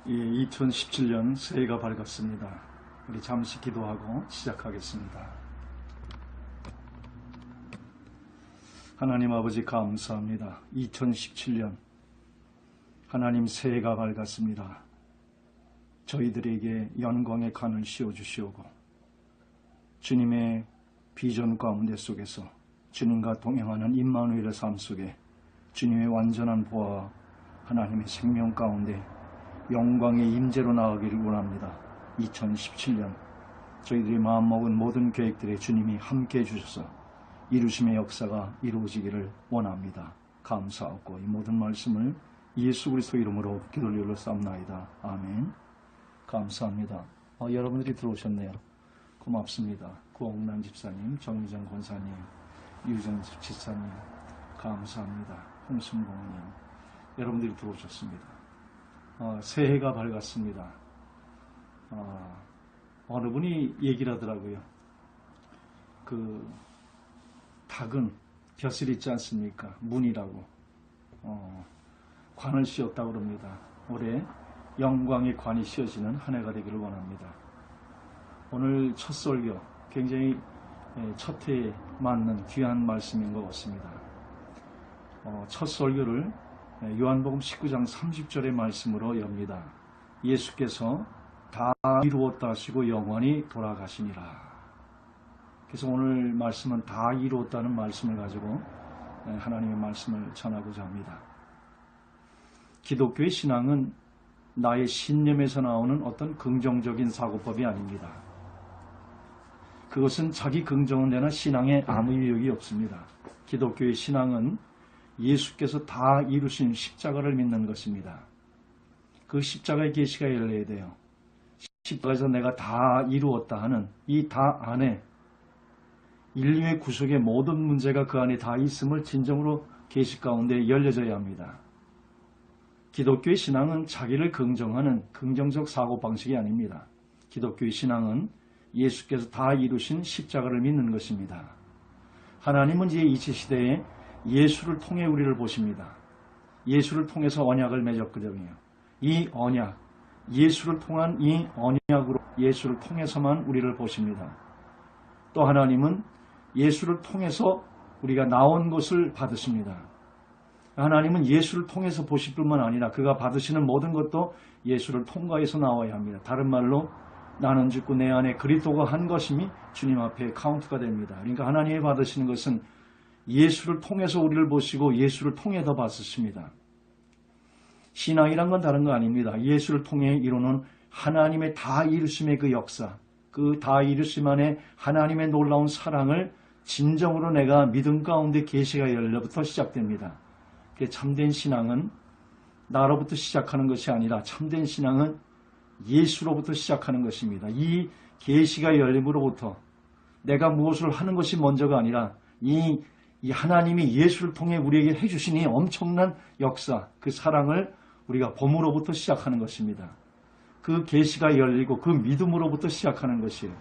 2017년 새해가 밝았습니다. 우리 잠시 기도하고 시작하겠습니다. 하나님 아버지 감사합니다. 2017년 하나님 새해가 밝았습니다. 저희들에게 영광의 관을 씌워주시오고 주님의 비전 가운데 속에서 주님과 동행하는 임마누엘의 삶 속에 주님의 완전한 보호와 하나님의 생명 가운데 영광의 임재로 나아가기를 원합니다. 2017년 저희들이 마음먹은 모든 계획들에 주님이 함께해 주셔서 이루심의 역사가 이루어지기를 원합니다. 감사하고 이 모든 말씀을 예수 그리스도 이름으로 기도를 열로 쌉나이다. 아멘. 감사합니다. 여러분들이 들어오셨네요. 고맙습니다. 구옥란 집사님, 정미정 권사님, 유정 집사님 감사합니다. 홍순봉님 여러분들이 들어오셨습니다. 새해가 밝았습니다. 어느 분이 얘기를 하더라고요. 그 닭은 벼슬 있지 않습니까? 문이라고 관을 씌웠다고 그럽니다. 올해 영광의 관이 씌워지는 한 해가 되기를 원합니다. 오늘 첫 설교 굉장히 첫 해에 맞는 귀한 말씀인 것 같습니다. 첫 설교를 요한복음 19장 30절의 말씀으로 엽니다. 예수께서 다 이루었다 하시고 영원히 돌아가시니라. 그래서 오늘 말씀은 다 이루었다는 말씀을 가지고 하나님의 말씀을 전하고자 합니다. 기독교의 신앙은 나의 신념에서 나오는 어떤 긍정적인 사고법이 아닙니다. 그것은 자기 긍정은 되나 신앙에 아무 유익이 없습니다. 기독교의 신앙은 예수께서 다 이루신 십자가를 믿는 것입니다. 그 십자가의 계시가 열려야 돼요. 십자가에서 내가 다 이루었다 하는 이 다 안에 인류의 구속의 모든 문제가 그 안에 다 있음을 진정으로 계시 가운데 열려져야 합니다. 기독교의 신앙은 자기를 긍정하는 긍정적 사고방식이 아닙니다. 기독교의 신앙은 예수께서 다 이루신 십자가를 믿는 것입니다. 하나님은 이제 이 시대에 예수를 통해 우리를 보십니다. 예수를 통해서 언약을 맺었거든요. 이 언약, 예수를 통한 이 언약으로 예수를 통해서만 우리를 보십니다. 또 하나님은 예수를 통해서 우리가 나온 것을 받으십니다. 하나님은 예수를 통해서 보실 뿐만 아니라 그가 받으시는 모든 것도 예수를 통과해서 나와야 합니다. 다른 말로 나는 죽고 내 안에 그리스도가 한 것임이 주님 앞에 카운트가 됩니다. 그러니까 하나님이 받으시는 것은 예수를 통해서 우리를 보시고 예수를 통해 더 받으십니다. 신앙이란 건 다른 거 아닙니다. 예수를 통해 이루는 하나님의 다 이루심의 그 역사, 그 다 이루심 안에 하나님의 놀라운 사랑을 진정으로 내가 믿음 가운데 계시가 열려부터 시작됩니다. 참된 신앙은 나로부터 시작하는 것이 아니라 참된 신앙은 예수로부터 시작하는 것입니다. 이 계시가 열림으로부터 내가 무엇을 하는 것이 먼저가 아니라 이 하나님이 예수를 통해 우리에게 해주신 이 엄청난 역사, 그 사랑을 우리가 봄으로부터 시작하는 것입니다. 그 계시가 열리고 그 믿음으로부터 시작하는 것이에요.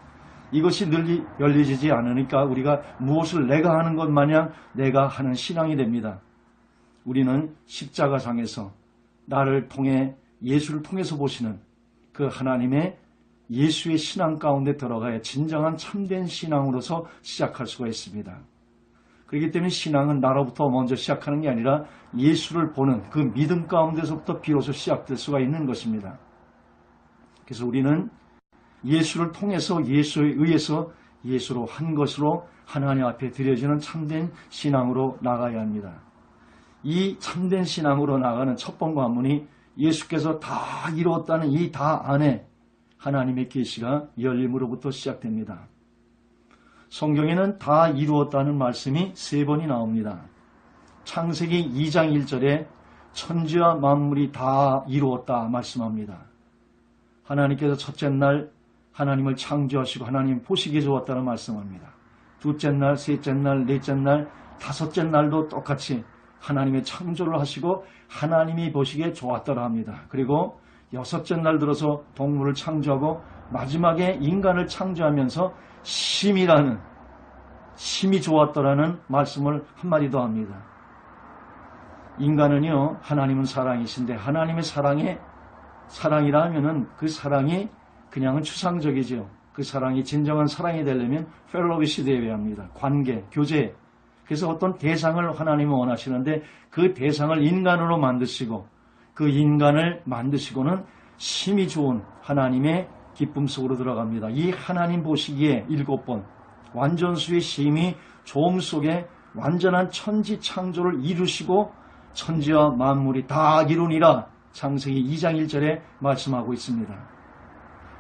이것이 늘 열리지 않으니까 우리가 무엇을 내가 하는 것 마냥 내가 하는 신앙이 됩니다. 우리는 십자가상에서 나를 통해 예수를 통해서 보시는 그 하나님의 예수의 신앙 가운데 들어가야 진정한 참된 신앙으로서 시작할 수가 있습니다. 그렇기 때문에 신앙은 나로부터 먼저 시작하는 게 아니라 예수를 보는 그 믿음 가운데서부터 비로소 시작될 수가 있는 것입니다. 그래서 우리는 예수를 통해서 예수에 의해서 예수로 한 것으로 하나님 앞에 드려지는 참된 신앙으로 나가야 합니다. 이 참된 신앙으로 나가는 첫 번째 관문이 예수께서 다 이루었다는 이 다 안에 하나님의 계시가 열림으로부터 시작됩니다. 성경에는 다 이루었다는 말씀이 3번이 나옵니다. 창세기 2장 1절에 천지와 만물이 다 이루었다 말씀합니다. 하나님께서 첫째 날 하나님을 창조하시고 하나님 보시기에 좋았다는 말씀합니다. 둘째 날, 셋째 날, 넷째 날, 다섯째 날도 똑같이 하나님의 창조를 하시고 하나님이 보시기에 좋았다고 합니다. 그리고 여섯째 날 들어서 동물을 창조하고 마지막에 인간을 창조하면서 심히 좋았더라는 말씀을 한마디 더 합니다. 인간은요, 하나님은 사랑이신데 하나님의 사랑에 사랑이라 하면은 그 사랑이 그냥은 추상적이죠. 그 사랑이 진정한 사랑이 되려면 펠로비시 되어야 합니다. 관계, 교제. 그래서 어떤 대상을 하나님은 원하시는데 그 대상을 인간으로 만드시고 그 인간을 만드시고는 심히 좋은 하나님의 기쁨 속으로 들어갑니다. 이 하나님 보시기에 7번 완전수의 심히 좋음 속에 완전한 천지 창조를 이루시고 천지와 만물이 다 이루니라 창세기 2장 1절에 말씀하고 있습니다.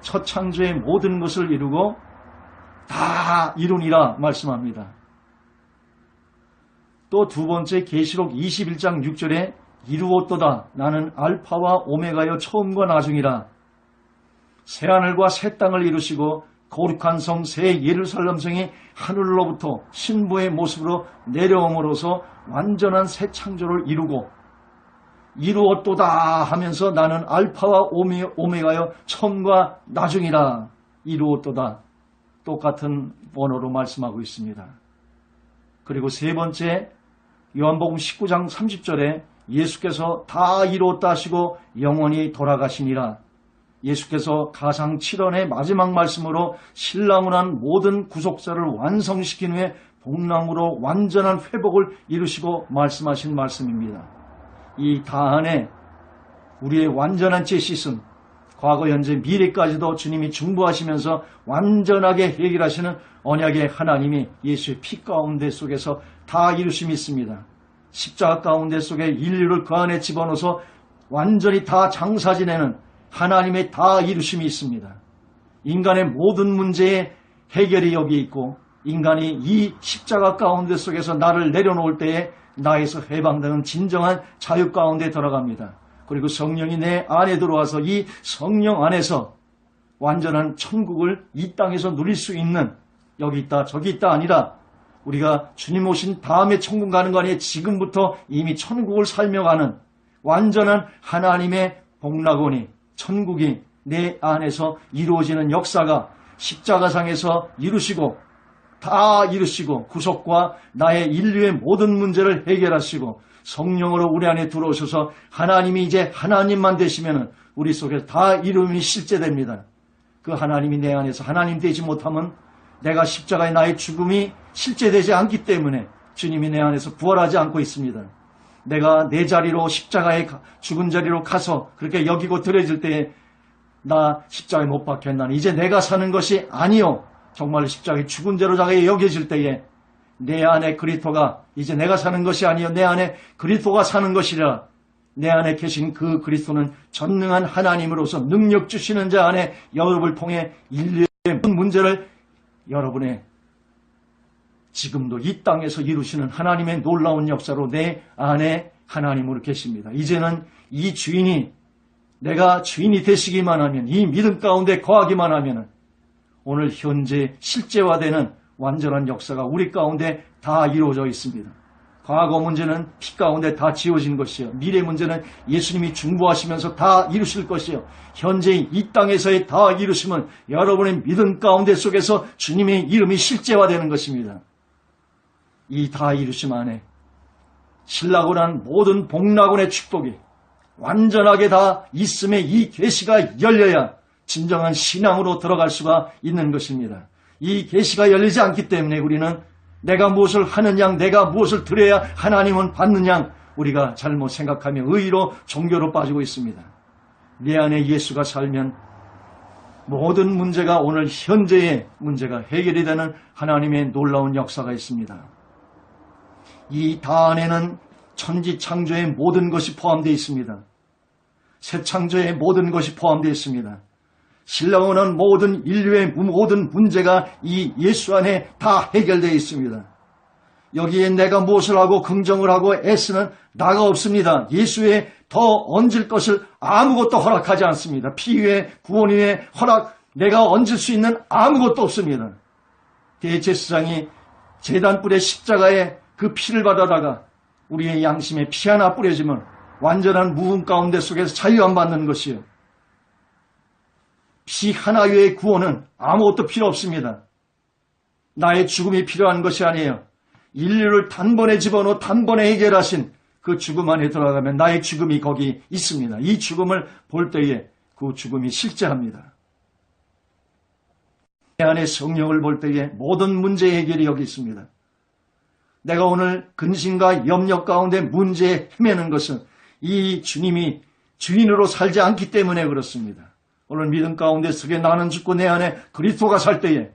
첫 창조의 모든 것을 이루고 다 이루니라 말씀합니다. 또 두 번째 계시록 21장 6절에 이루었도다 나는 알파와 오메가여 처음과 나중이라 새하늘과 새 땅을 이루시고 거룩한 성 새 예루살렘 성이 하늘로부터 신부의 모습으로 내려옴으로써 완전한 새 창조를 이루고 이루었도다 하면서 나는 알파와 오메가여 처음과 나중이라 이루었도다 똑같은 번호로 말씀하고 있습니다. 그리고 세 번째 요한복음 19장 30절에 예수께서 다 이루었다 하시고 영원히 돌아가시니라 예수께서 가상 7원의 마지막 말씀으로 신랑을 한 모든 구속사를 완성시킨 후에 복랑으로 완전한 회복을 이루시고 말씀하신 말씀입니다. 이 다 안에 우리의 완전한 제시슨 과거 현재 미래까지도 주님이 중보하시면서 완전하게 해결하시는 언약의 하나님이 예수의 피 가운데 속에서 다 이루심이 있습니다. 십자가 가운데 속에 인류를 그 안에 집어넣어서 완전히 다 장사 지내는 하나님의 다 이루심이 있습니다. 인간의 모든 문제의 해결이 여기 있고 인간이 이 십자가 가운데 속에서 나를 내려놓을 때에 나에서 해방되는 진정한 자유 가운데 들어갑니다. 그리고 성령이 내 안에 들어와서 이 성령 안에서 완전한 천국을 이 땅에서 누릴 수 있는 여기 있다 저기 있다 아니라 우리가 주님 오신 다음에 천국 가는 거 아니에요. 지금부터 이미 천국을 살며 가는 완전한 하나님의 복락원이 천국이 내 안에서 이루어지는 역사가 십자가상에서 이루시고 다 이루시고 구속과 나의 인류의 모든 문제를 해결하시고 성령으로 우리 안에 들어오셔서 하나님이 이제 하나님만 되시면 우리 속에 다 이루음이 실제됩니다. 그 하나님이 내 안에서 하나님 되지 못하면 내가 십자가의 나의 죽음이 실제되지 않기 때문에 주님이 내 안에서 부활하지 않고 있습니다. 내가 내 자리로 십자가의 죽은 자리로 가서 그렇게 여기고 드려질 때에 나 십자가에 못 박혔나니 이제 내가 사는 것이 아니요 정말 십자가의 죽은 자로 여겨질 때에 내 안에 그리스도가 이제 내가 사는 것이 아니요 내 안에 그리스도가 사는 것이라 내 안에 계신 그 그리스도는 전능한 하나님으로서 능력 주시는 자 안에 여러분을 통해 인류의 모든 문제를 여러분의 지금도 이 땅에서 이루시는 하나님의 놀라운 역사로 내 안에 하나님으로 계십니다. 이제는 이 주인이 내가 주인이 되시기만 하면 이 믿음 가운데 거하기만 하면 오늘 현재 실제화되는 완전한 역사가 우리 가운데 다 이루어져 있습니다. 과거 문제는 피 가운데 다 지워진 것이요. 미래 문제는 예수님이 중보하시면서 다 이루실 것이요. 현재 이 땅에서의 다 이루심은 여러분의 믿음 가운데 속에서 주님의 이름이 실제화되는 것입니다. 이 다 이루심 안에 신라고 난 모든 복락원의 축복이 완전하게 다 있음에 이 계시가 열려야 진정한 신앙으로 들어갈 수가 있는 것입니다. 이 계시가 열리지 않기 때문에 우리는 내가 무엇을 하는 양, 내가 무엇을 드려야 하나님은 받는 양 우리가 잘못 생각하며 의로 종교로 빠지고 있습니다. 내 안에 예수가 살면 모든 문제가 오늘 현재의 문제가 해결이 되는 하나님의 놀라운 역사가 있습니다. 이 다 안에는 천지 창조의 모든 것이 포함되어 있습니다. 새 창조의 모든 것이 포함되어 있습니다. 신랑은 모든 인류의 모든 문제가 이 예수 안에 다 해결되어 있습니다. 여기에 내가 무엇을 하고 긍정을 하고 애쓰는 나가 없습니다. 예수에 더 얹을 것을 아무것도 허락하지 않습니다. 피 위에 구원 위에 허락 내가 얹을 수 있는 아무것도 없습니다. 대제사장이 제단불의 십자가에 그 피를 받아다가 우리의 양심에 피 하나 뿌려지면 완전한 무음 가운데 속에서 자유 안 받는 것이요. 피 하나 외의 구원은 아무것도 필요 없습니다. 나의 죽음이 필요한 것이 아니에요. 인류를 단번에 집어넣어 단번에 해결하신 그 죽음 안에 들어가면 나의 죽음이 거기 있습니다. 이 죽음을 볼 때에 그 죽음이 실제합니다. 내 안에 성령을 볼 때에 모든 문제 해결이 여기 있습니다. 내가 오늘 근심과 염려 가운데 문제에 헤매는 것은 이 주님이 주인으로 살지 않기 때문에 그렇습니다. 오늘 믿음 가운데 속에 나는 죽고 내 안에 그리스도가 살 때에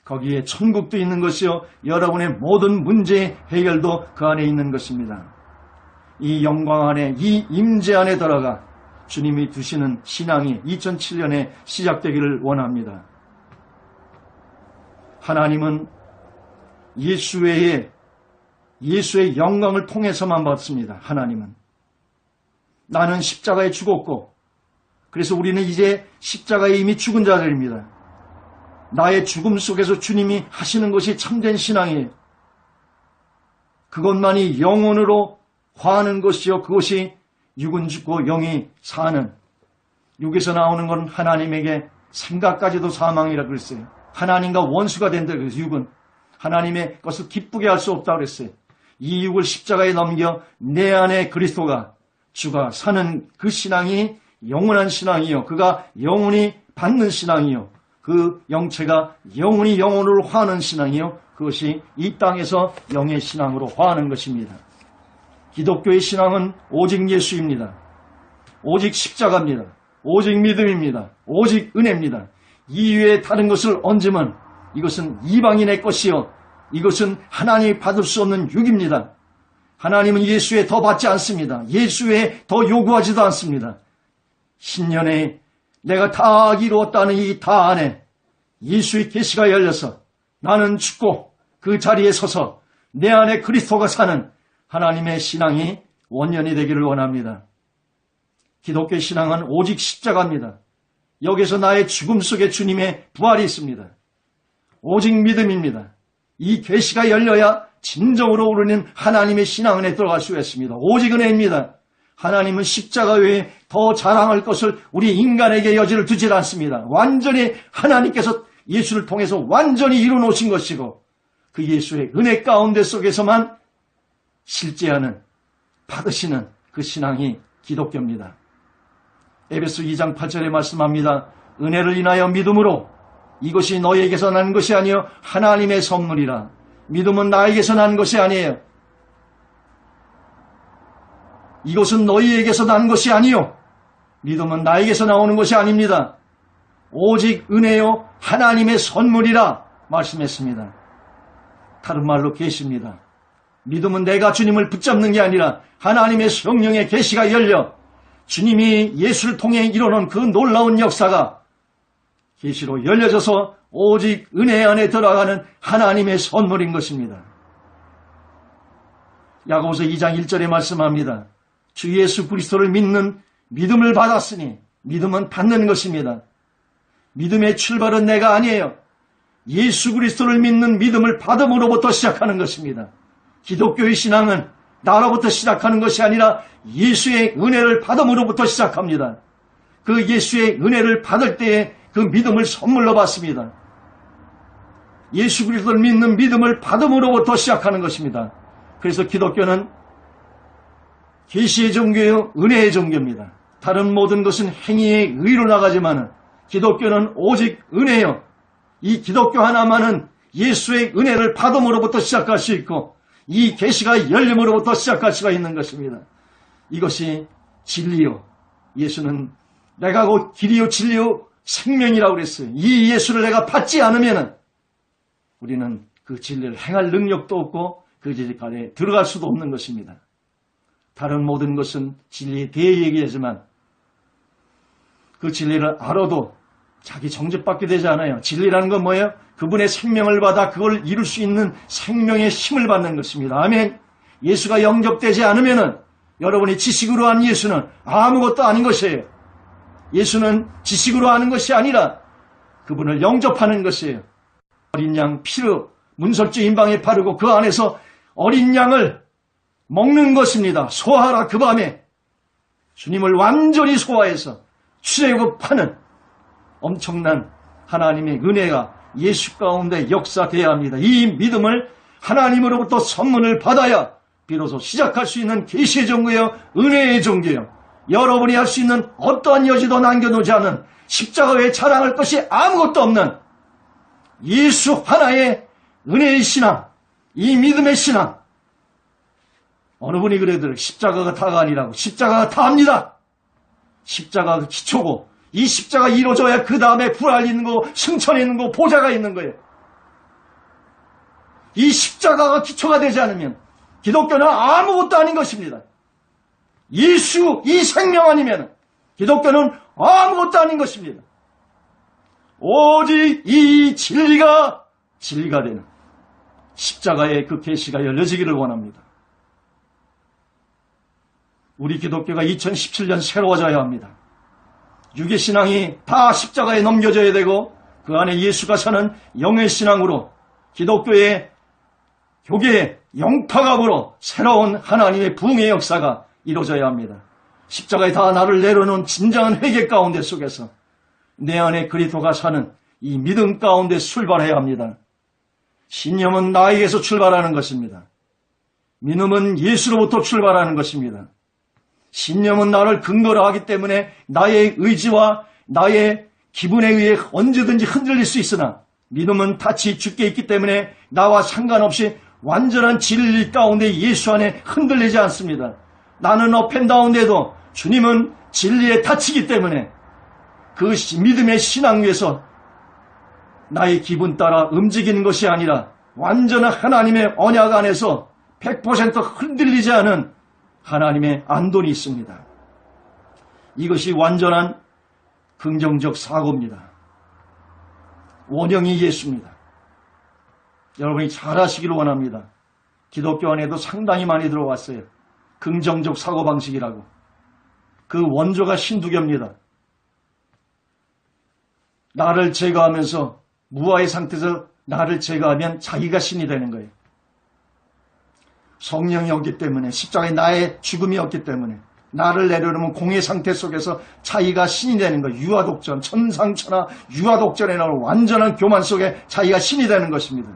거기에 천국도 있는 것이요 여러분의 모든 문제의 해결도 그 안에 있는 것입니다. 이 영광 안에, 이 임재 안에 들어가 주님이 두시는 신앙이 2007년에 시작되기를 원합니다. 하나님은 예수 외에 예수의 영광을 통해서만 받습니다. 하나님은. 나는 십자가에 죽었고 그래서 우리는 이제 십자가에 이미 죽은 자들입니다. 나의 죽음 속에서 주님이 하시는 것이 참된 신앙이에요. 그것만이 영혼으로 화하는 것이요 그것이 육은 죽고 영이 사는, 육에서 나오는 건 하나님에게 생각까지도 사망이라 그랬어요. 하나님과 원수가 된다 그래서 육은 하나님의 것을 기쁘게 할 수 없다고 그랬어요. 이 육을 십자가에 넘겨 내 안에 그리스도가 주가 사는 그 신앙이 영원한 신앙이요 그가 영원히 받는 신앙이요 그 영체가 영원히 영혼으로 화하는 신앙이요 그것이 이 땅에서 영의 신앙으로 화하는 것입니다. 기독교의 신앙은 오직 예수입니다. 오직 십자가입니다. 오직 믿음입니다. 오직 은혜입니다. 이외에 다른 것을 얹으면 이것은 이방인의 것이요 이것은 하나님이 받을 수 없는 육입니다. 하나님은 예수에 더 받지 않습니다. 예수에 더 요구하지도 않습니다. 신년에 내가 다 이루었다는 이 다 안에 예수의 계시가 열려서 나는 죽고 그 자리에 서서 내 안에 그리스도가 사는 하나님의 신앙이 원년이 되기를 원합니다. 기독교 신앙은 오직 십자가입니다. 여기서 나의 죽음 속에 주님의 부활이 있습니다. 오직 믿음입니다. 이 계시가 열려야 진정으로 우리는 하나님의 신앙 안에 들어갈 수가 있습니다. 오직 은혜입니다. 하나님은 십자가 외에 더 자랑할 것을 우리 인간에게 여지를 두질 않습니다. 완전히 하나님께서 예수를 통해서 완전히 이루어놓으신 것이고 그 예수의 은혜 가운데 속에서만 실제하는 받으시는 그 신앙이 기독교입니다. 에베소 2장 8절에 말씀합니다. 은혜를 인하여 믿음으로 이것이 너희에게서 난 것이 아니요 하나님의 선물이라. 믿음은 나에게서 난 것이 아니에요. 이것은 너희에게서 난 것이 아니요 믿음은 나에게서 나오는 것이 아닙니다. 오직 은혜요 하나님의 선물이라 말씀했습니다. 다른 말로 계십니다. 믿음은 내가 주님을 붙잡는 게 아니라 하나님의 성령의 계시가 열려 주님이 예수를 통해 이루는 그 놀라운 역사가 계시로 열려져서 오직 은혜 안에 들어가는 하나님의 선물인 것입니다. 야고보서 2장 1절에 말씀합니다. 주 예수 그리스도를 믿는 믿음을 받았으니 믿음은 받는 것입니다. 믿음의 출발은 내가 아니에요. 예수 그리스도를 믿는 믿음을 받음으로부터 시작하는 것입니다. 기독교의 신앙은 나로부터 시작하는 것이 아니라 예수의 은혜를 받음으로부터 시작합니다. 그 예수의 은혜를 받을 때에 그 믿음을 선물로 받습니다. 예수 그리스도를 믿는 믿음을 받음으로부터 시작하는 것입니다. 그래서 기독교는 계시의 종교요 은혜의 종교입니다. 다른 모든 것은 행위의 의로 나가지만 기독교는 오직 은혜요. 이 기독교 하나만은 예수의 은혜를 받음으로부터 시작할 수 있고 이 계시가 열림으로부터 시작할 수가 있는 것입니다. 이것이 진리요. 예수는 내가 곧 길이요 진리요 생명이라고 그랬어요. 이 예수를 내가 받지 않으면 우리는 그 진리를 행할 능력도 없고 그 진리까지 들어갈 수도 없는 것입니다. 다른 모든 것은 진리에 대해 얘기하지만 그 진리를 알아도 자기 정죄받게 되지 않아요. 진리라는 건 뭐예요? 그분의 생명을 받아 그걸 이룰 수 있는 생명의 힘을 받는 것입니다. 아멘. 예수가 영접되지 않으면 여러분이 지식으로 한 예수는 아무것도 아닌 것이에요. 예수는 지식으로 하는 것이 아니라 그분을 영접하는 것이에요. 어린 양 피로 문설주 인방에 바르고 그 안에서 어린 양을 먹는 것입니다. 소화하라 그 밤에 주님을 완전히 소화해서 출애굽하는 엄청난 하나님의 은혜가 예수 가운데 역사되어야 합니다. 이 믿음을 하나님으로부터 선물을 받아야 비로소 시작할 수 있는 계시의 종교요 은혜의 종교요 여러분이 할 수 있는 어떠한 여지도 남겨놓지 않은 십자가 외에 자랑할 것이 아무것도 없는 예수 하나의 은혜의 신앙, 이 믿음의 신앙. 어느 분이 그래도 십자가가 다가 아니라고. 십자가가 다입니다. 십자가가 기초고, 이 십자가 이루어져야 그 다음에 부활 있는 거, 승천이 있는 거, 보좌가 있는 거예요. 이 십자가가 기초가 되지 않으면 기독교는 아무것도 아닌 것입니다. 예수, 이 생명 아니면 기독교는 아무것도 아닌 것입니다. 오직 이 진리가 되는 십자가의 그 계시가 열려지기를 원합니다. 우리 기독교가 2017년 새로워져야 합니다. 육의 신앙이 다 십자가에 넘겨져야 되고 그 안에 예수가 사는 영의 신앙으로 기독교의 교계의 영파갑으로 새로운 하나님의 부흥의 역사가 이루어져야 합니다. 십자가에 다 나를 내려놓은 진정한 회개 가운데 속에서 내 안에 그리스도가 사는 이 믿음 가운데 출발해야 합니다. 신념은 나에게서 출발하는 것입니다. 믿음은 예수로부터 출발하는 것입니다. 신념은 나를 근거로 하기 때문에 나의 의지와 나의 기분에 의해 언제든지 흔들릴 수 있으나 믿음은 닻이 죽게 있기 때문에 나와 상관없이 완전한 진리 가운데 예수 안에 흔들리지 않습니다. 나는 업앤다운돼도 주님은 진리에 닫히기 때문에 그 믿음의 신앙 위에서 나의 기분 따라 움직이는 것이 아니라 완전한 하나님의 언약 안에서 100% 흔들리지 않은 하나님의 안돈이 있습니다. 이것이 완전한 긍정적 사고입니다. 원형이 예수입니다. 여러분이 잘 하시기를 원합니다. 기독교 안에도 상당히 많이 들어왔어요. 긍정적 사고방식이라고. 그 원조가 신두교입니다. 나를 제거하면서 무아의 상태에서 나를 제거하면 자기가 신이 되는 거예요. 성령이 없기 때문에 십자가에 나의 죽음이 없기 때문에 나를 내려놓으면 공의 상태 속에서 자기가 신이 되는 거예요. 유아독전, 천상천하 유아독전에 나오는 완전한 교만 속에 자기가 신이 되는 것입니다.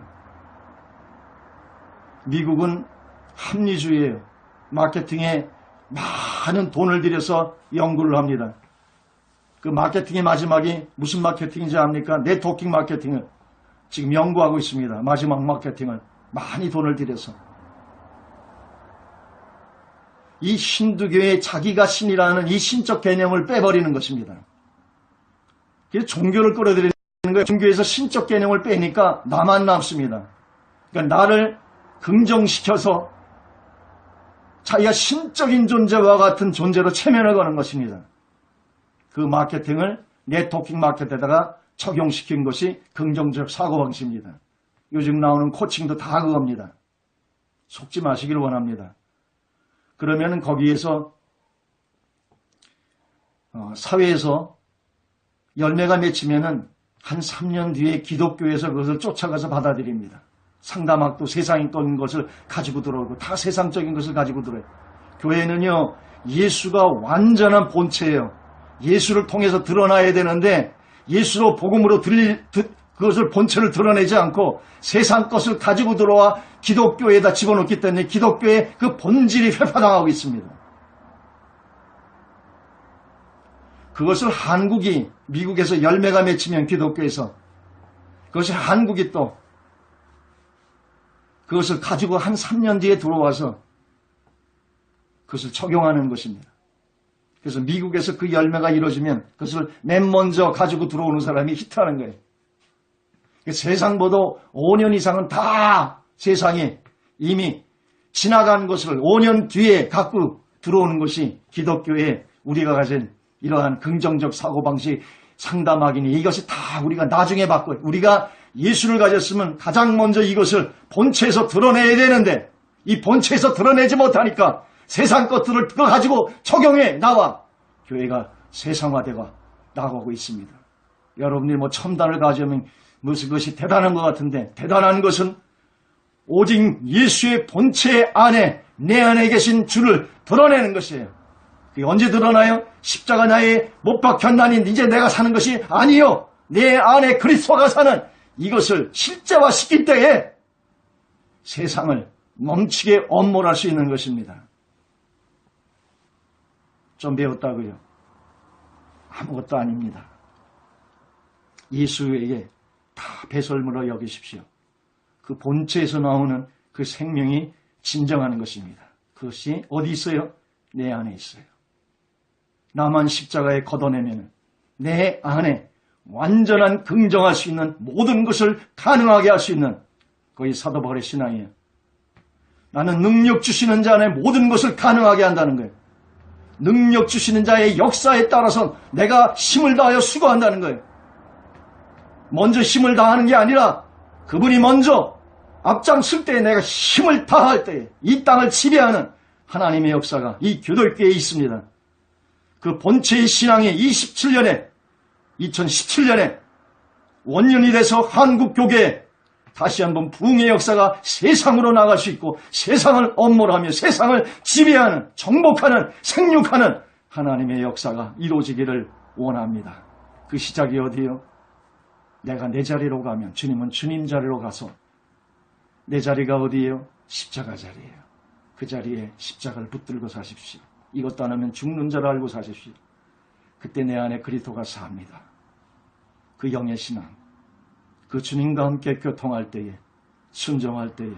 미국은 합리주의예요. 마케팅에 많은 돈을 들여서 연구를 합니다. 그 마케팅의 마지막이 무슨 마케팅인지 압니까? 네트워킹 마케팅을 지금 연구하고 있습니다. 마지막 마케팅을 많이 돈을 들여서. 이 힌두교의 자기가 신이라는 이 신적 개념을 빼버리는 것입니다. 그래서 종교를 끌어들이는 거예요. 종교에서 신적 개념을 빼니까 나만 남습니다. 그러니까 나를 긍정시켜서 자기가 신적인 존재와 같은 존재로 체면을 거는 것입니다. 그 마케팅을 네트워킹 마케팅에다가 적용시킨 것이 긍정적 사고방식입니다. 요즘 나오는 코칭도 다 그겁니다. 속지 마시기를 원합니다. 그러면 거기에서 사회에서 열매가 맺히면은 한 3년 뒤에 기독교에서 그것을 쫓아가서 받아들입니다. 상담학도 세상적인 것을 가지고 들어오고 다 세상적인 것을 가지고 들어요. 교회는요, 예수가 완전한 본체예요. 예수를 통해서 드러나야 되는데 예수로 복음으로 그것을 본체를 드러내지 않고 세상 것을 가지고 들어와 기독교에다 집어넣기 때문에 기독교의 그 본질이 회파당하고 있습니다. 그것을 한국이 미국에서 열매가 맺히면 기독교에서 그것이 한국이 또 그것을 가지고 한 3년 뒤에 들어와서 그것을 적용하는 것입니다. 그래서 미국에서 그 열매가 이루어지면 그것을 맨 먼저 가지고 들어오는 사람이 히트하는 거예요. 세상보다 5년 이상은 다 세상에 이미 지나간 것을 5년 뒤에 갖고 들어오는 것이 기독교에 우리가 가진 이러한 긍정적 사고방식 상담학이니 이것이 다 우리가 나중에 받고 우리가 예수를 가졌으면 가장 먼저 이것을 본체에서 드러내야 되는데 이 본체에서 드러내지 못하니까 세상 것들을 그거 가지고 적용해 나와 교회가 세상화되고 나가고 있습니다. 여러분이 뭐 첨단을 가져오면 무슨 것이 대단한 것 같은데 대단한 것은 오직 예수의 본체 안에 내 안에 계신 주를 드러내는 것이에요. 그게 언제 드러나요? 십자가 나에 못 박혔나니 이제 내가 사는 것이 아니요. 내 안에 그리스도가 사는 이것을 실제화시킬 때에 세상을 멈추게 엄몰할 수 있는 것입니다. 좀 배웠다고요? 아무것도 아닙니다. 예수에게 다 배설물로 여기십시오. 그 본체에서 나오는 그 생명이 진정한 것입니다. 그것이 어디 있어요? 내 안에 있어요. 나만 십자가에 걷어내면 내 안에 완전한 긍정할 수 있는 모든 것을 가능하게 할 수 있는 거의 사도 바울의 신앙이에요. 나는 능력 주시는 자 안에 모든 것을 가능하게 한다는 거예요. 능력 주시는 자의 역사에 따라서 내가 힘을 다하여 수고한다는 거예요. 먼저 힘을 다하는 게 아니라 그분이 먼저 앞장설 때 내가 힘을 다할 때 이 땅을 지배하는 하나님의 역사가 이 교돌교회에 있습니다. 그 본체의 신앙이 2017년에 원년이 돼서 한국 교계에 다시 한번 부흥의 역사가 세상으로 나갈 수 있고 세상을 엄몰하며 세상을 지배하는 정복하는 생육하는 하나님의 역사가 이루어지기를 원합니다. 그 시작이 어디예요? 내가 내 자리로 가면 주님은 주님 자리로 가서 내 자리가 어디예요? 십자가 자리예요. 그 자리에 십자가를 붙들고 사십시오. 이것도 안 하면 죽는 자를 알고 사십시오. 그때 내 안에 그리스도가 삽니다. 그 영의 신앙, 그 주님과 함께 교통할 때에, 순종할 때에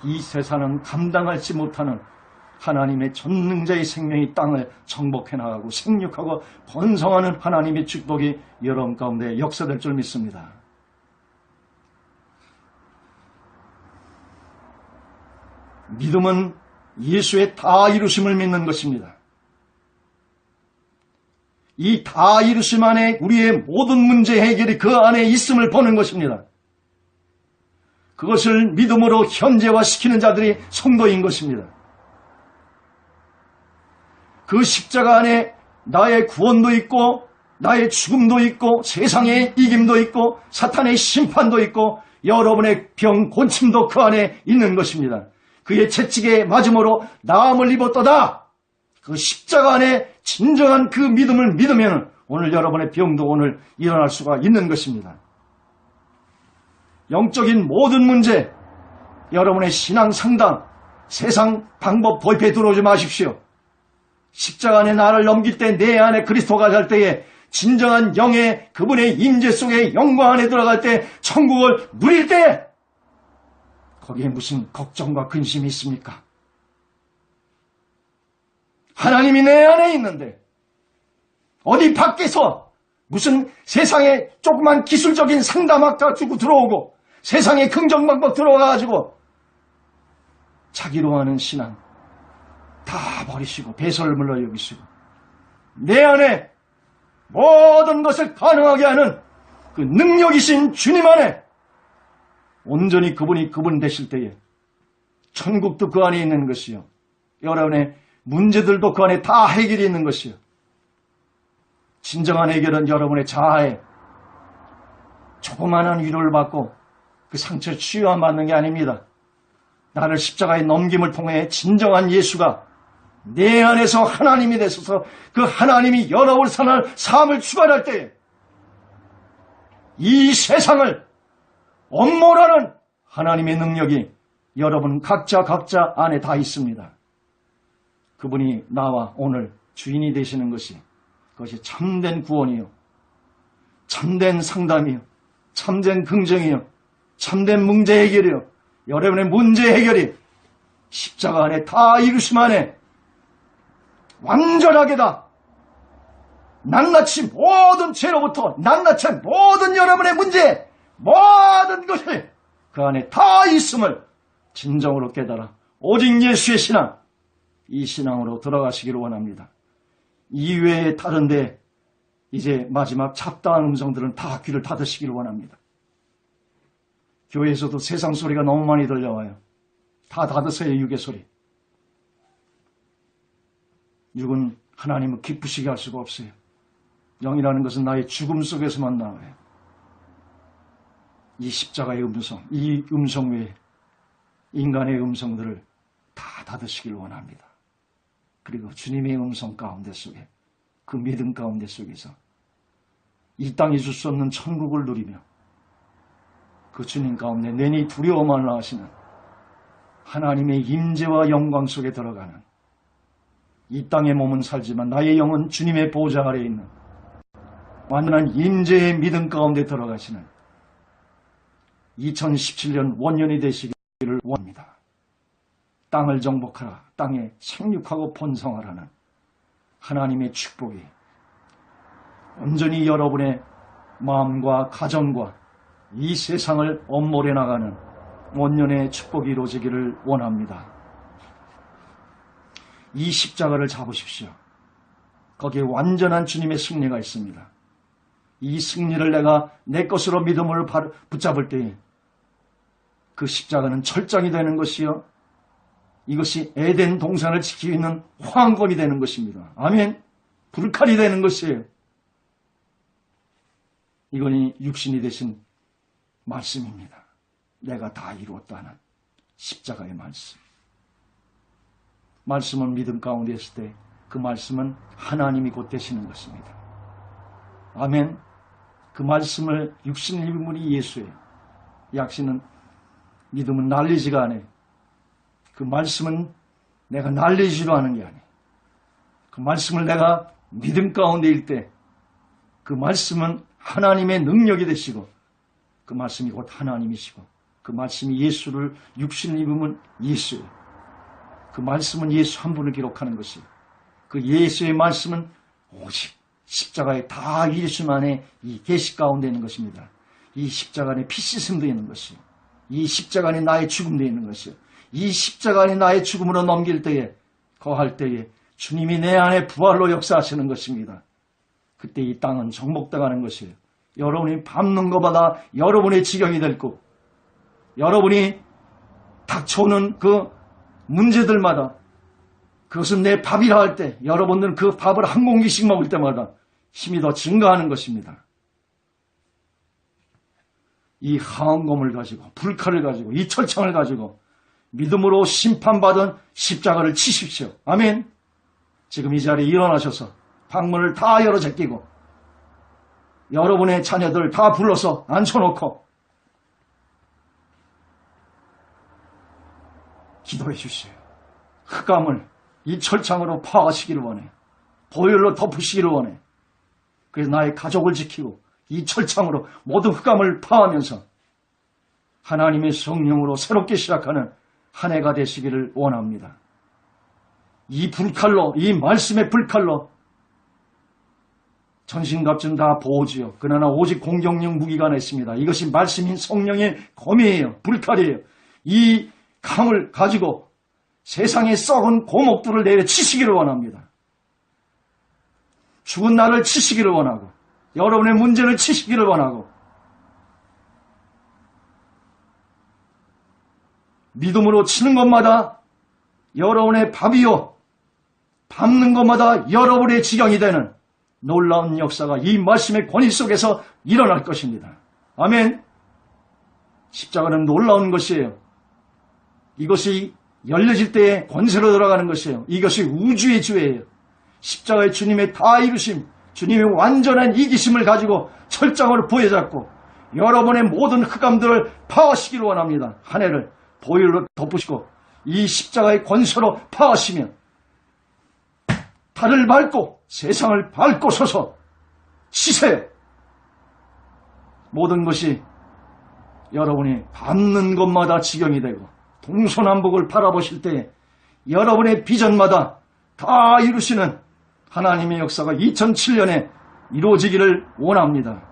이 세상은 감당하지 못하는 하나님의 전능자의 생명이 땅을 정복해 나가고 생육하고 번성하는 하나님의 축복이 여러분 가운데 역사될 줄 믿습니다. 믿음은 예수의 다 이루심을 믿는 것입니다. 이 다 이루심 안에 우리의 모든 문제 해결이 그 안에 있음을 보는 것입니다. 그것을 믿음으로 현재화시키는 자들이 성도인 것입니다. 그 십자가 안에 나의 구원도 있고 나의 죽음도 있고 세상의 이김도 있고 사탄의 심판도 있고 여러분의 병 곤침도 그 안에 있는 것입니다. 그의 채찍에 맞음으로 나음을 입었도다. 그 십자가 안에 진정한 그 믿음을 믿으면 오늘 여러분의 병도 오늘 일어날 수가 있는 것입니다. 영적인 모든 문제, 여러분의 신앙 상담, 세상 방법 도입에 들어오지 마십시오. 십자가 안에 나를 넘길 때 내 안에 그리스도가 살 때에 진정한 영의 그분의 임재 속에 영광 안에 들어갈 때 천국을 누릴 때 거기에 무슨 걱정과 근심이 있습니까? 하나님이 내 안에 있는데 어디 밖에서 무슨 세상에 조그만 기술적인 상담학자 주고 들어오고 세상에 긍정방법 들어가가지고 자기로 하는 신앙 다 버리시고 배설물로 여기시고 내 안에 모든 것을 가능하게 하는 그 능력이신 주님 안에 온전히 그분이 그분 되실 때에 천국도 그 안에 있는 것이요. 여러분의 문제들도 그 안에 다 해결이 있는 것이요. 진정한 해결은 여러분의 자아에 조그마한 위로를 받고 그 상처 치유함 받는 게 아닙니다. 나를 십자가에 넘김을 통해 진정한 예수가 내 안에서 하나님이 되셔서 그 하나님이 여러분 삶을 주관할 때에 이 세상을 엄몰하는 하나님의 능력이 여러분 각자 안에 다 있습니다. 그분이 나와 오늘 주인이 되시는 그것이 참된 구원이요. 참된 상담이요. 참된 긍정이요. 참된 문제 해결이요. 여러분의 문제 해결이 십자가 안에 다 이루심 안에 완전하게 다 낱낱이 모든 죄로부터 낱낱이 모든 여러분의 문제 모든 것이 그 안에 다 있음을 진정으로 깨달아 오직 예수의 신앙 이 신앙으로 들어가시기를 원합니다. 이외에 다른데 이제 마지막 잡다한 음성들은 다 귀를 닫으시기를 원합니다. 교회에서도 세상 소리가 너무 많이 들려와요. 다 닫으세요. 육의 소리. 육은 하나님을 기쁘시게 할 수가 없어요. 영이라는 것은 나의 죽음 속에서만 나와요. 이 십자가의 음성, 이 음성 외에 인간의 음성들을 다 닫으시길 원합니다. 그리고 주님의 음성 가운데 속에 그 믿음 가운데 속에서 이 땅에 줄 수 없는 천국을 누리며 그 주님 가운데 내니 두려워 말라 하시는 하나님의 임재와 영광 속에 들어가는 이 땅의 몸은 살지만 나의 영은 주님의 보좌 아래에 있는 완전한 임재의 믿음 가운데 들어가시는 2017년 원년이 되시기를 원합니다. 땅을 정복하라, 땅에 생육하고 번성하라는 하나님의 축복이 온전히 여러분의 마음과 가정과 이 세상을 엄몰해 나가는 원년의 축복이 이루어지기를 원합니다. 이 십자가를 잡으십시오. 거기에 완전한 주님의 승리가 있습니다. 이 승리를 내가 내 것으로 믿음을 붙잡을 때에 그 십자가는 철장이 되는 것이요, 이것이 에덴 동산을 지키고 있는 황금이 되는 것입니다. 아멘. 불칼이 되는 것이에요. 이건이 육신이 되신 말씀입니다. 내가 다 이루었다는 십자가의 말씀. 말씀은 믿음 가운데 있을 때 그 말씀은 하나님이 곧 되시는 것입니다. 아멘. 그 말씀을 육신을 입은 분이 예수예요. 약시는 믿음은 날리지가 않아요. 그 말씀은 내가 날리지도 않은 게 아니에요. 그 말씀을 내가 믿음 가운데일 때 그 말씀은 하나님의 능력이 되시고 그 말씀이 곧 하나님이시고 그 말씀이 예수를 육신을 입으면 예수예요. 그 말씀은 예수 한 분을 기록하는 것이에요. 그 예수의 말씀은 오직 십자가에 다 이루심 안에 이 계시 가운데 있는 것입니다. 이 십자가 안에 피 씻음도 있는 것이요, 이 십자가 안에 나의 죽음도 있는 것이요, 이 십자가 안에 나의 죽음으로 넘길 때에 거할 때에 주님이 내 안에 부활로 역사하시는 것입니다. 그때 이 땅은 정복당하는 것이에요. 여러분이 밟는 것마다 여러분의 지경이 될 것, 여러분이 닥쳐오는 그 문제들마다 그것은 내 밥이라 할 때 여러분들은 그 밥을 한 공기씩 먹을 때마다 힘이 더 증가하는 것입니다. 이 황금을 가지고 불칼을 가지고 이 철창을 가지고 믿음으로 심판받은 십자가를 치십시오. 아멘. 지금 이 자리에 일어나셔서 방문을 다 열어 제끼고 여러분의 자녀들 다 불러서 앉혀놓고 기도해 주시오. 흑암을 이 철창으로 파하시기를 원해. 보혈로 덮으시기를 원해. 그래서 나의 가족을 지키고 이 철창으로 모든 흑암을 파하면서 하나님의 성령으로 새롭게 시작하는 한 해가 되시기를 원합니다. 이 불칼로, 이 말씀의 불칼로 전신갑주는 다 보호지요. 그러나 오직 공격력 무기가 하나 있습니다. 이것이 말씀인 성령의 검이에요. 불칼이에요. 이 강을 가지고 세상에 썩은 고목들을 내려치시기를 원합니다. 죽은 나를 치시기를 원하고 여러분의 문제를 치시기를 원하고 믿음으로 치는 것마다 여러분의 밥이요, 밟는 것마다 여러분의 지경이 되는 놀라운 역사가 이 말씀의 권위 속에서 일어날 것입니다. 아멘. 십자가는 놀라운 것이에요. 이것이 열려질 때에 권세로 들어가는 것이에요. 이것이 우주의 주예요. 십자가의 주님의 다 이루심, 주님의 완전한 이기심을 가지고 철장으로 부여잡고 여러분의 모든 흑암들을 파하시기를 원합니다. 한 해를 보혈로 덮으시고 이 십자가의 권세로 파하시며 달을 밟고 세상을 밟고 서서 치세요. 모든 것이 여러분이 밟는 것마다 지경이 되고 동서남북을 바라보실 때 여러분의 비전마다 다 이루시는 하나님의 역사가 2007년에 이루어지기를 원합니다.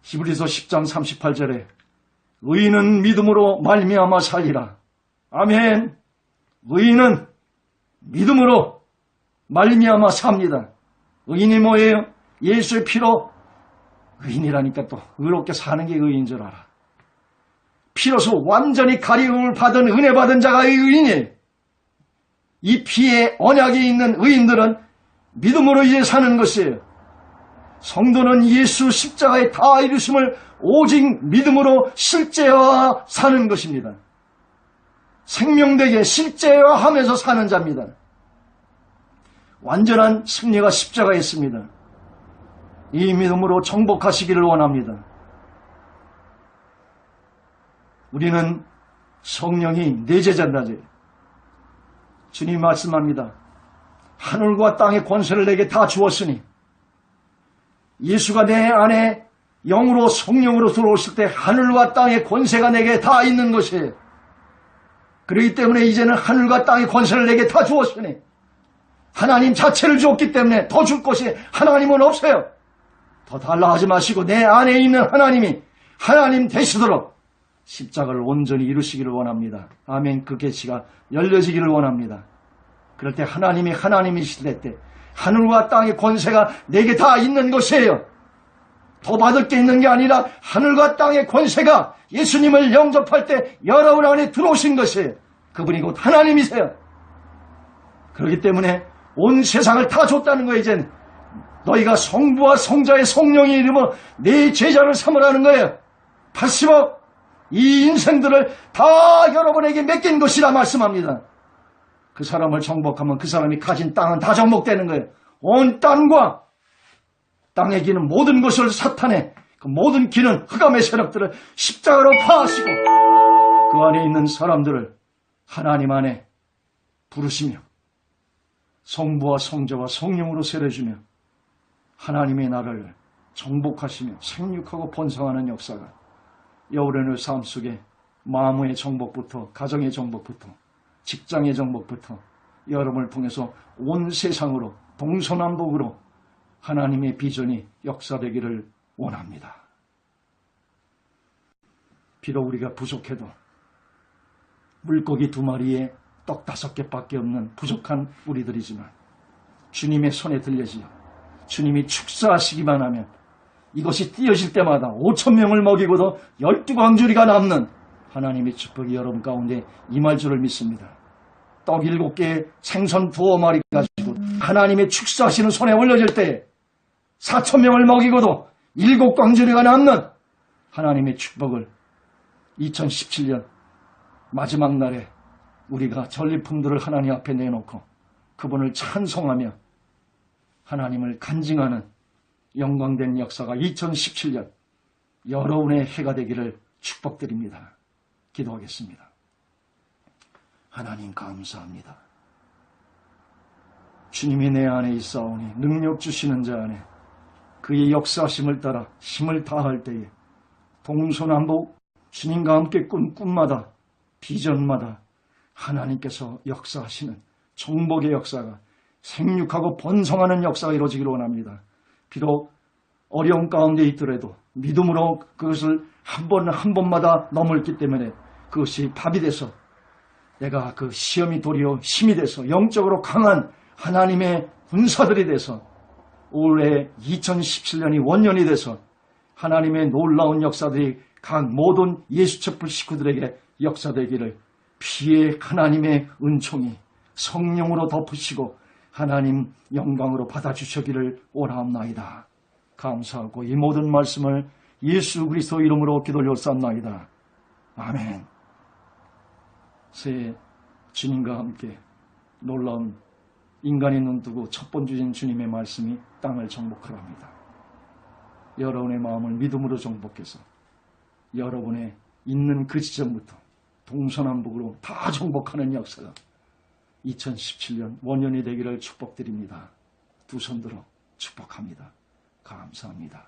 히브리서 10장 38절에 의인은 믿음으로 말미암아 살리라. 아멘. 의인은 믿음으로 말미암아 삽니다. 의인이 뭐예요? 예수의 피로, 의인이라니까 또 의롭게 사는 게 의인인 줄 알아. 피로서 완전히 가리움을 받은 은혜 받은 자가 의인이에요. 이 피에 언약이 있는 의인들은 믿음으로 이제 사는 것이에요. 성도는 예수 십자가의 다 이루심을 오직 믿음으로 실제화 사는 것입니다. 생명되게 실제화하면서 사는 자입니다. 완전한 승리가 십자가에 있습니다. 이 믿음으로 정복하시기를 원합니다. 우리는 성령이 내 제자다. 주님 말씀합니다. 하늘과 땅의 권세를 내게 다 주었으니 예수가 내 안에 영으로 성령으로 들어오실 때 하늘과 땅의 권세가 내게 다 있는 것이에요. 그렇기 때문에 이제는 하늘과 땅의 권세를 내게 다 주었으니 하나님 자체를 주었기 때문에 더 줄 것이 하나님은 없어요. 더 달라 하지 마시고 내 안에 있는 하나님이 하나님 되시도록 십자가를 온전히 이루시기를 원합니다. 아멘. 그 계시가 열려지기를 원합니다. 그럴 때 하나님이 하나님이실 때 하늘과 땅의 권세가 내게 다 있는 것이에요. 더 받을 게 있는 게 아니라 하늘과 땅의 권세가 예수님을 영접할 때 여러분 안에 들어오신 것이에요. 그분이 곧 하나님이세요. 그렇기 때문에 온 세상을 다 줬다는 거예요. 이제는 너희가 성부와 성자의 성령의 이름으로 내 제자를 삼으라는 거예요. 80억 이 인생들을 다 여러분에게 맡긴 것이라 말씀합니다. 그 사람을 정복하면 그 사람이 가진 땅은 다 정복되는 거예요. 온 땅과 땅에 기는 모든 것을 사탄의 그 모든 기는 흑암의 세력들을 십자가로 파하시고 그 안에 있는 사람들을 하나님 안에 부르시며 성부와 성자와 성령으로 세례주며 하나님의 나라를 정복하시며 생육하고 번성하는 역사가 여러분의 삶 속에 마음의 정복부터 가정의 정복부터 직장의 정복부터 여러분을 통해서 온 세상으로 동서남북으로 하나님의 비전이 역사되기를 원합니다. 비록 우리가 부족해도 물고기 2마리에 떡 5개밖에 없는 부족한 우리들이지만 주님의 손에 들려지어 주님이 축사하시기만 하면 이것이 띄어질 때마다 5,000명을 먹이고도 12광주리가 남는 하나님의 축복이 여러분 가운데 임할 줄을 믿습니다. 떡 7개에 생선 2마리 가지고 하나님의 축사하시는 손에 올려질 때 4,000명을 먹이고도 7광주리가 남는 하나님의 축복을 2017년 마지막 날에 우리가 전리품들을 하나님 앞에 내놓고 그분을 찬송하며 하나님을 간증하는 영광된 역사가 2017년 여러분의 해가 되기를 축복드립니다. 기도하겠습니다. 하나님 감사합니다. 주님이 내 안에 있사오니 능력 주시는 자 안에 그의 역사심을 따라 힘을 다할 때에 동서남북 주님과 함께 꾼 꿈마다 비전마다 하나님께서 역사하시는 정복의 역사가 생육하고 번성하는 역사가 이루어지기를 원합니다. 비록 어려운 가운데 있더라도 믿음으로 그것을 한 번마다 넘었기 때문에 그것이 밥이 돼서 내가 그 시험이 도리어 힘이 돼서 영적으로 강한 하나님의 군사들이 돼서 올해 2017년이 원년이 돼서 하나님의 놀라운 역사들이 각 모든 예수첩불 식구들에게 역사되기를 피의 하나님의 은총이 성령으로 덮으시고 하나님 영광으로 받아주시기를 원하옵나이다. 감사하고 이 모든 말씀을 예수 그리스도 이름으로 기도 올렸사옵나이다. 아멘. 새해 주님과 함께 놀라운 인간의 눈뜨고 첫 번 주신 주님의 말씀이 땅을 정복하랍니다. 여러분의 마음을 믿음으로 정복해서 여러분의 있는 그 지점부터 동서남북으로 다 정복하는 역사가 2017년 원년이 되기를 축복드립니다. 두 손 들어 축복합니다. 감사합니다.